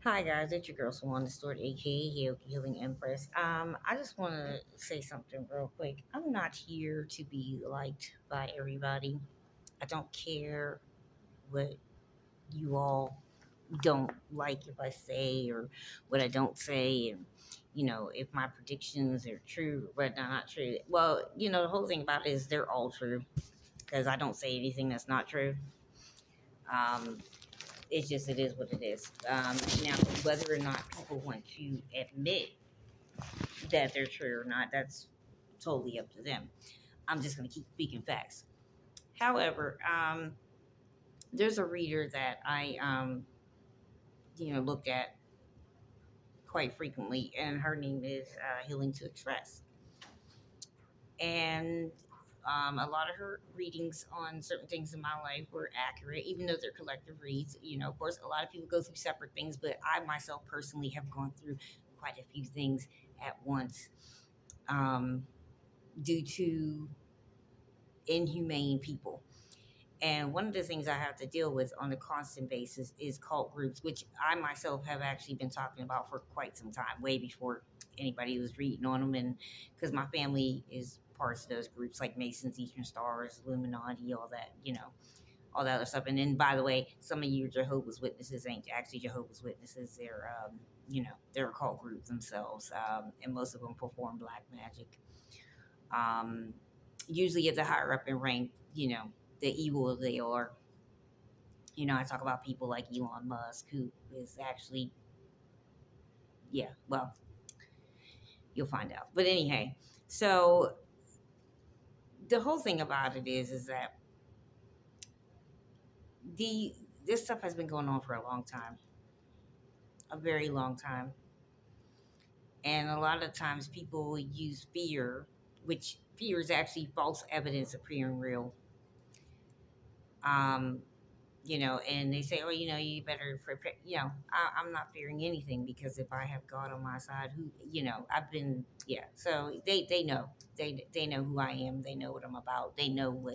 Hi guys, it's your girl Swan, the Stored, aka Healing Empress. I just want to say something real quick. I'm not here to be liked by everybody. I don't care what you all don't like if I say or what I don't say, and if my predictions are true or what not true. Well, the whole thing about it is they're all true because I don't say anything that's not true. Um, it's just it is what it is. Now, whether or not people want to admit that they're true or not, that's totally up to them. I'm just going to keep speaking facts. However, there's a reader that I, looked at quite frequently, and her name is Healing to Express. And a lot of her readings on certain things in my life were accurate, even though they're collective reads. Of course, a lot of people go through separate things, but I myself personally have gone through quite a few things at once um, due to inhumane people. And one of the things I have to deal with on a constant basis is cult groups, which I myself have actually been talking about for quite some time, way before anybody was reading on them. And because my family is parts of those groups like Masons, Eastern Stars, Illuminati, all that, all that other stuff. And then, by the way, some of you Jehovah's Witnesses ain't actually Jehovah's Witnesses. They're a cult group themselves. And most of them perform black magic. Um, Usually at the higher up in rank, the evil they are. I talk about people like Elon Musk, who is actually, yeah, well, you'll find out. But anyhow, so the whole thing about it is that the this stuff has been going on for a long time, a very long time, and a lot of times people will use fear, which fear is actually false evidence appearing real. Um, and they say, oh, you better prepare. I'm not fearing anything because if I have God on my side, I've been, yeah. So they know, they know who I am. They know what I'm about. They know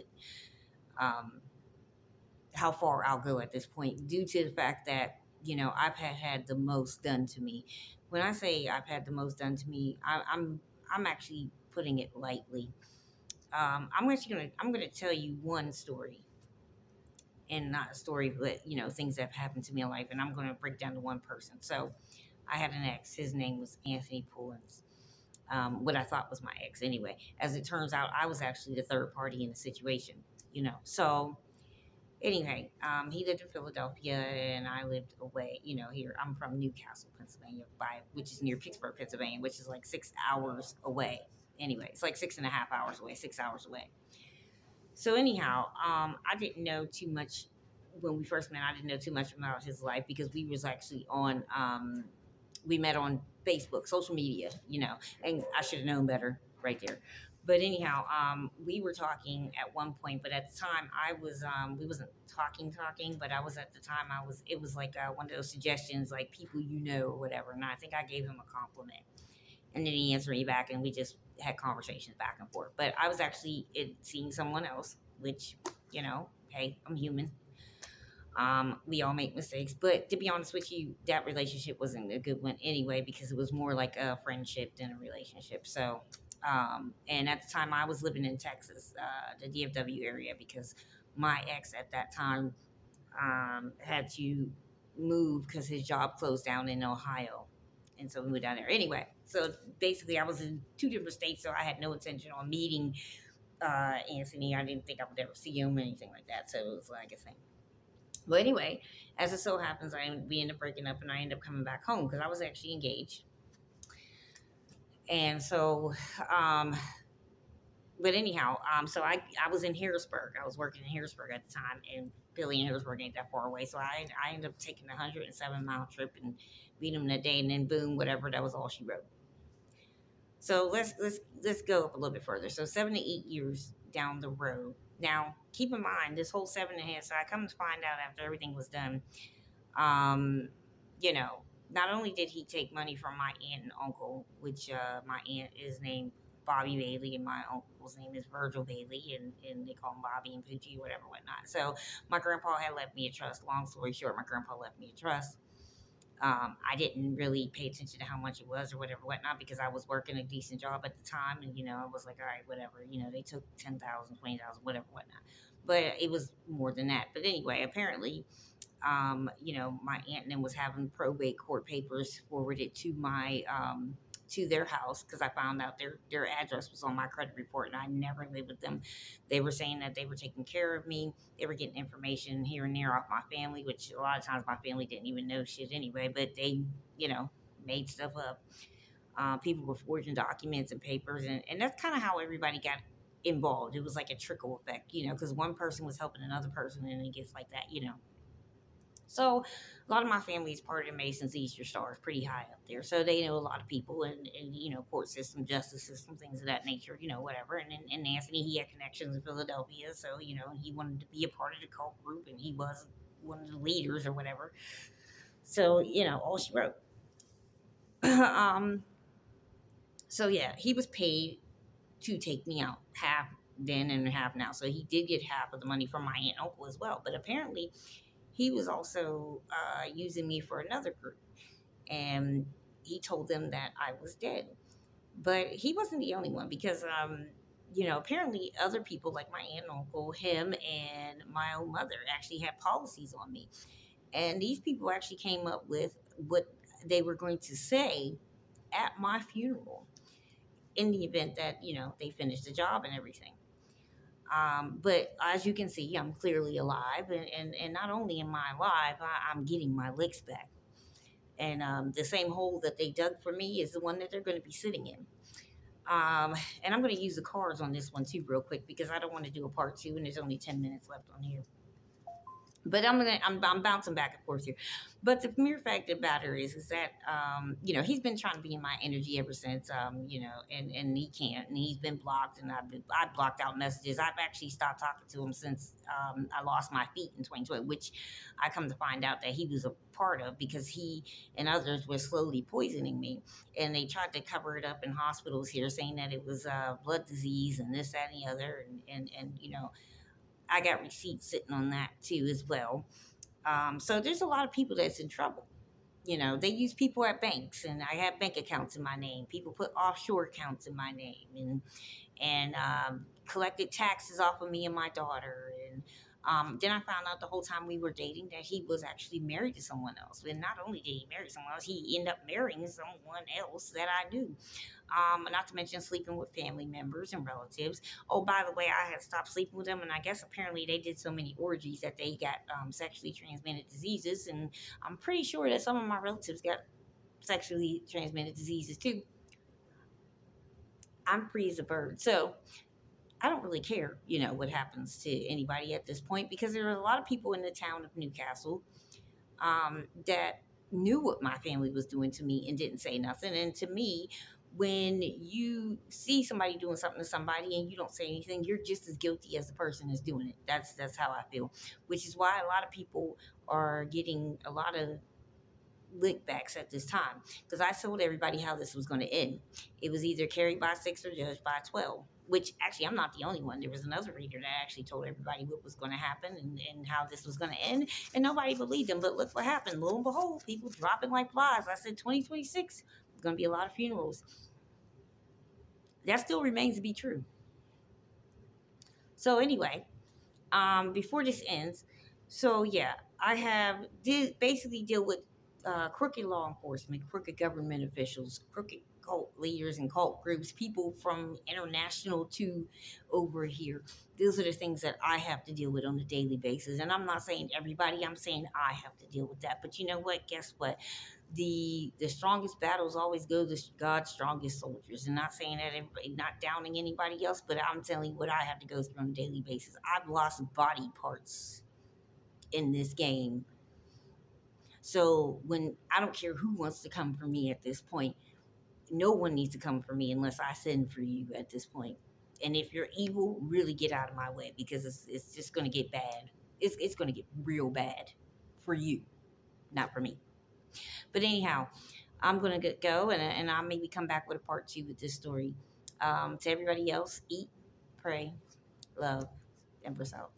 um, how far I'll go at this point, due to the fact that I've had the most done to me. When I say I've had the most done to me, I'm actually putting it lightly. I'm gonna tell you one story and not a story, but things that have happened to me in life. And I'm going to break down to one person. So I had an ex. His name was Anthony Pullins. What I thought was my ex, anyway. As it turns out, I was actually the third party in the situation. So anyway, he lived in Philadelphia, and I lived away. Here I'm from Newcastle, Pennsylvania, which is near Pittsburgh, Pennsylvania, which is like 6 hours away. Anyway, it's like 6.5 hours away, 6 hours away. So anyhow, I didn't know too much when we first met. I didn't know too much about his life because we was actually on. We met on Facebook, social media, and I should have known better right there. But anyhow, we were talking at one point, but at the time I was, we wasn't talking, but I was at the time I was. It was like one of those suggestions, like people or whatever. And I think I gave him a compliment, and then he answered me back, and we just had conversations back and forth. But I was actually seeing someone else, which, hey, I'm human. We all make mistakes, but to be honest with you, that relationship wasn't a good one anyway because it was more like a friendship than a relationship. So, and at the time, I was living in Texas, the DFW area, because my ex at that time had to move because his job closed down in Ohio, and so we moved down there anyway. So basically, I was in two different states, so I had no intention on meeting Anthony. I didn't think I would ever see him or anything like that. So it was like a thing. But anyway, as it so happens, we end up breaking up, and I end up coming back home because I was actually engaged. And so, um, but anyhow, so I was in Harrisburg. I was working in Harrisburg at the time, and Philly and Harrisburg ain't that far away. So I ended up taking a 107-mile trip and beat him in a day, and then boom, whatever. That was all she wrote. So let's go up a little bit further. So 7 to 8 years down the road. Now, keep in mind this whole 7.5. So I come to find out after everything was done, um, you know, not only did he take money from my aunt and uncle, which my aunt is named Bobby Bailey and my uncle's name is Virgil Bailey, and they call him Bobby and Poochie, whatever, whatnot. So my grandpa had left me a trust. Long story short, my grandpa left me a trust. I didn't really pay attention to how much it was or whatever, whatnot, because I was working a decent job at the time. And, I was like, all right, whatever, they took 10,000, 20,000, whatever, whatnot. But it was more than that. But anyway, apparently, my aunt and them was having probate court papers forwarded to my, to their house, because I found out their address was on my credit report and I never lived with them. They were saying that they were taking care of me. They were getting information here and there off my family, which a lot of times my family didn't even know shit anyway, but they, made stuff up. People were forging documents and papers, and that's kind of how everybody got involved. It was like a trickle effect, because one person was helping another person, and it gets like that. So a lot of my family is part of the Masons Easter Stars, pretty high up there. So they know a lot of people and court system, justice system, things of that nature, whatever. And Anthony, he had connections in Philadelphia. So, and he wanted to be a part of the cult group, and he was one of the leaders or whatever. So, all she wrote. um, so yeah, he was paid to take me out, half then and half now. So he did get half of the money from my aunt and uncle as well. But apparently he was also using me for another group. And he told them that I was dead. But he wasn't the only one, because, apparently other people like my aunt and uncle, him, and my own mother actually had policies on me. And these people actually came up with what they were going to say at my funeral in the event that, they finished the job and everything. But as you can see, I'm clearly alive, and not only am I alive, I'm getting my licks back. And the same hole that they dug for me is the one that they're going to be sitting in. And I'm going to use the cards on this one too, real quick, because I don't want to do a part two, and there's only 10 minutes left on here. But I'm bouncing back and forth here. But the mere fact of the matter is that he's been trying to be in my energy ever since, and he can't, and he's been blocked, and I blocked out messages. I've actually stopped talking to him since I lost my feet in 2020, which I come to find out that he was a part of, because he and others were slowly poisoning me, and they tried to cover it up in hospitals here, saying that it was blood disease and this, that, and the other, and I got receipts sitting on that too as well. So there's a lot of people that's in trouble. They use people at banks, and I have bank accounts in my name. People put offshore accounts in my name, and collected taxes off of me and my daughter. And then I found out the whole time we were dating that he was actually married to someone else. And not only did he marry someone else, he ended up marrying someone else that I knew. Not to mention sleeping with family members and relatives. Oh, by the way, I had stopped sleeping with them, and I guess apparently they did so many orgies that they got sexually transmitted diseases, and I'm pretty sure that some of my relatives got sexually transmitted diseases too. I'm free as a bird, so I don't really care, what happens to anybody at this point, because there are a lot of people in the town of Newcastle that knew what my family was doing to me and didn't say nothing. And to me, when you see somebody doing something to somebody and you don't say anything, you're just as guilty as the person that's doing it. That's how I feel, which is why a lot of people are getting a lot of lick backs at this time, because I told everybody how this was going to end. It was either carried by 6 or judged by 12, which actually I'm not the only one. There was another reader that actually told everybody what was going to happen and how this was going to end, and nobody believed him. But look what happened. Lo and behold, people dropping like flies. I said 2026, there's going to be a lot of funerals. That still remains to be true. So anyway, before this ends, so yeah, I did basically deal with crooked law enforcement, crooked government officials, crooked cult leaders and cult groups, people from international to over here. Those are the things that I have to deal with on a daily basis. And I'm not saying everybody, I'm saying I have to deal with that. But you know what? Guess what? The strongest battles always go to God's strongest soldiers. And not saying that everybody, not downing anybody else, but I'm telling you what I have to go through on a daily basis. I've lost body parts in this game. So when I don't care who wants to come for me at this point, no one needs to come for me unless I send for you at this point. And if you're evil, really get out of my way, because it's just going to get bad. It's going to get real bad for you, not for me. But anyhow, I'm going to go, and I'll maybe come back with a part two with this story. To everybody else, eat, pray, love, Empress out.